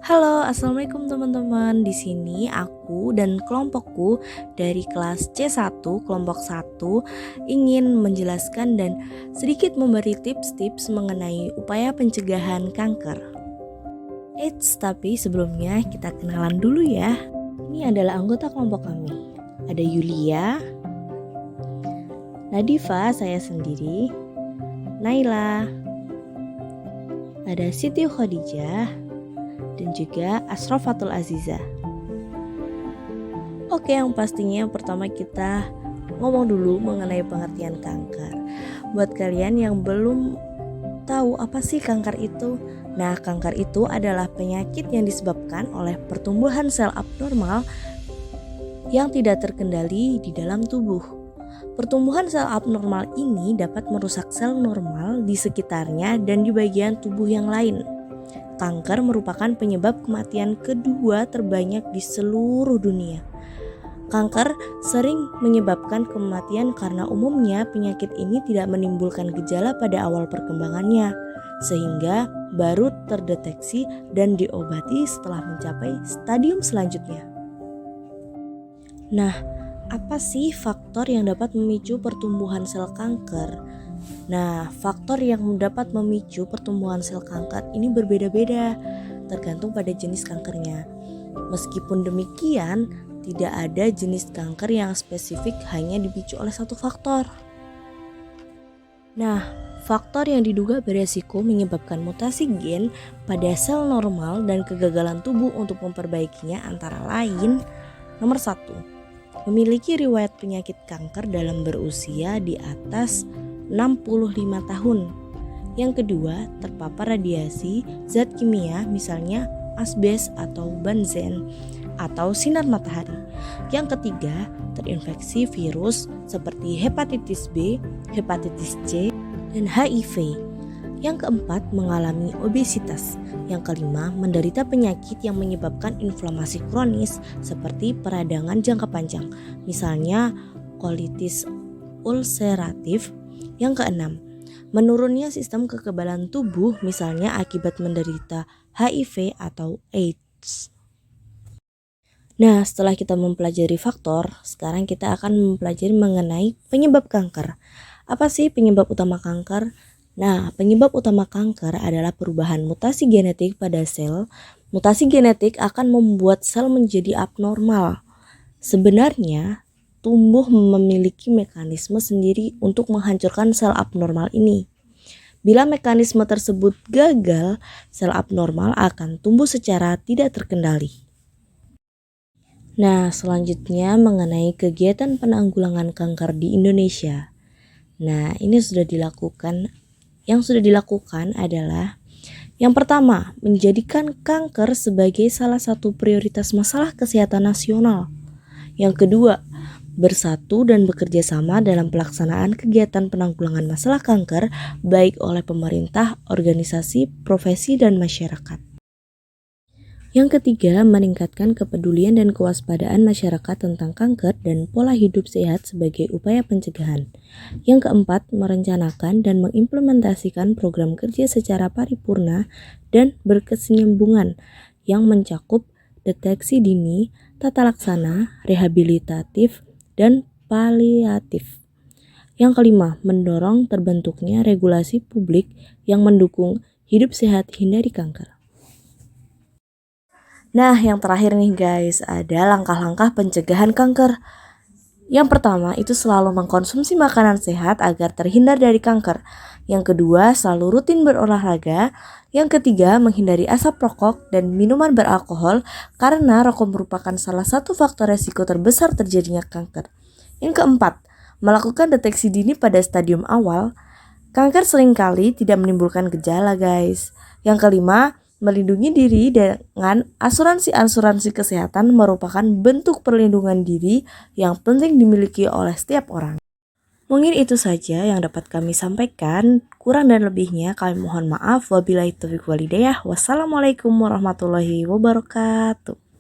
Halo, assalamualaikum teman-teman. Di sini aku dan kelompokku dari kelas C1 kelompok 1 ingin menjelaskan dan sedikit memberi tips-tips mengenai upaya pencegahan kanker. Eits, tapi sebelumnya kita kenalan dulu ya. Ini adalah anggota kelompok kami. Ada Yulia, Nadifa, saya sendiri, Naila, ada Siti Khadijah, dan juga Asrofatul Aziza. Oke, yang pastinya pertama kita ngomong dulu mengenai pengertian kanker. Buat kalian yang belum tahu apa sih kanker itu? Nah, kanker itu adalah penyakit yang disebabkan oleh pertumbuhan sel abnormal yang tidak terkendali di dalam tubuh. Pertumbuhan sel abnormal ini dapat merusak sel normal di sekitarnya dan di bagian tubuh yang lain. Kanker merupakan penyebab kematian kedua terbanyak di seluruh dunia. Kanker sering menyebabkan kematian karena umumnya penyakit ini tidak menimbulkan gejala pada awal perkembangannya, sehingga baru terdeteksi dan diobati setelah mencapai stadium selanjutnya. Nah, apa sih faktor yang dapat memicu pertumbuhan sel kanker? Nah, faktor yang dapat memicu pertumbuhan sel kanker ini berbeda-beda, tergantung pada jenis kankernya. Meskipun demikian, tidak ada jenis kanker yang spesifik hanya dipicu oleh satu faktor. Nah, faktor yang diduga beresiko menyebabkan mutasi gen pada sel normal dan kegagalan tubuh untuk memperbaikinya antara lain: nomor 1, memiliki riwayat penyakit kanker dalam berusia di atas 65 tahun. Yang kedua, terpapar radiasi zat kimia misalnya asbes atau benzen atau sinar matahari. Yang ketiga, terinfeksi virus seperti hepatitis B, hepatitis C, dan HIV. Yang keempat, mengalami obesitas. Yang kelima, menderita penyakit yang menyebabkan inflamasi kronis seperti peradangan jangka panjang, misalnya kolitis ulseratif. Yang keenam, menurunnya sistem kekebalan tubuh, misalnya akibat menderita HIV atau AIDS. Nah, setelah kita mempelajari faktor, sekarang kita akan mempelajari mengenai penyebab kanker. Apa sih penyebab utama kanker? Nah, penyebab utama kanker adalah perubahan mutasi genetik pada sel. Mutasi genetik akan membuat sel menjadi abnormal. Sebenarnya, tubuh memiliki mekanisme sendiri untuk menghancurkan sel abnormal ini. Bila mekanisme tersebut gagal, sel abnormal akan tumbuh secara tidak terkendali. Nah, selanjutnya mengenai kegiatan penanggulangan kanker di Indonesia. Nah, ini sudah dilakukan. Yang sudah dilakukan adalah yang pertama, menjadikan kanker sebagai salah satu prioritas masalah kesehatan nasional. Yang kedua, bersatu dan bekerja sama dalam pelaksanaan kegiatan penanggulangan masalah kanker baik oleh pemerintah, organisasi, profesi, dan masyarakat. Yang ketiga, meningkatkan kepedulian dan kewaspadaan masyarakat tentang kanker dan pola hidup sehat sebagai upaya pencegahan. Yang keempat, merencanakan dan mengimplementasikan program kerja secara paripurna dan berkesinambungan yang mencakup deteksi dini, tata laksana, rehabilitatif, dan paliatif. Yang kelima, mendorong terbentuknya regulasi publik yang mendukung hidup sehat hindari kanker. Nah, yang terakhir nih guys, ada langkah-langkah pencegahan kanker. Yang pertama, itu selalu mengkonsumsi makanan sehat agar terhindar dari kanker. Yang kedua, selalu rutin berolahraga. Yang ketiga, menghindari asap rokok dan minuman beralkohol karena rokok merupakan salah satu faktor resiko terbesar terjadinya kanker. Yang keempat, melakukan deteksi dini pada stadium awal. Kanker seringkali tidak menimbulkan gejala guys. Yang kelima, melindungi diri dengan asuransi kesehatan merupakan bentuk perlindungan diri yang penting dimiliki oleh setiap orang. Mungkin itu saja yang dapat kami sampaikan. Kurang dan lebihnya kami mohon maaf. Wabillahi taufiq walhidayah. Wassalamualaikum warahmatullahi wabarakatuh.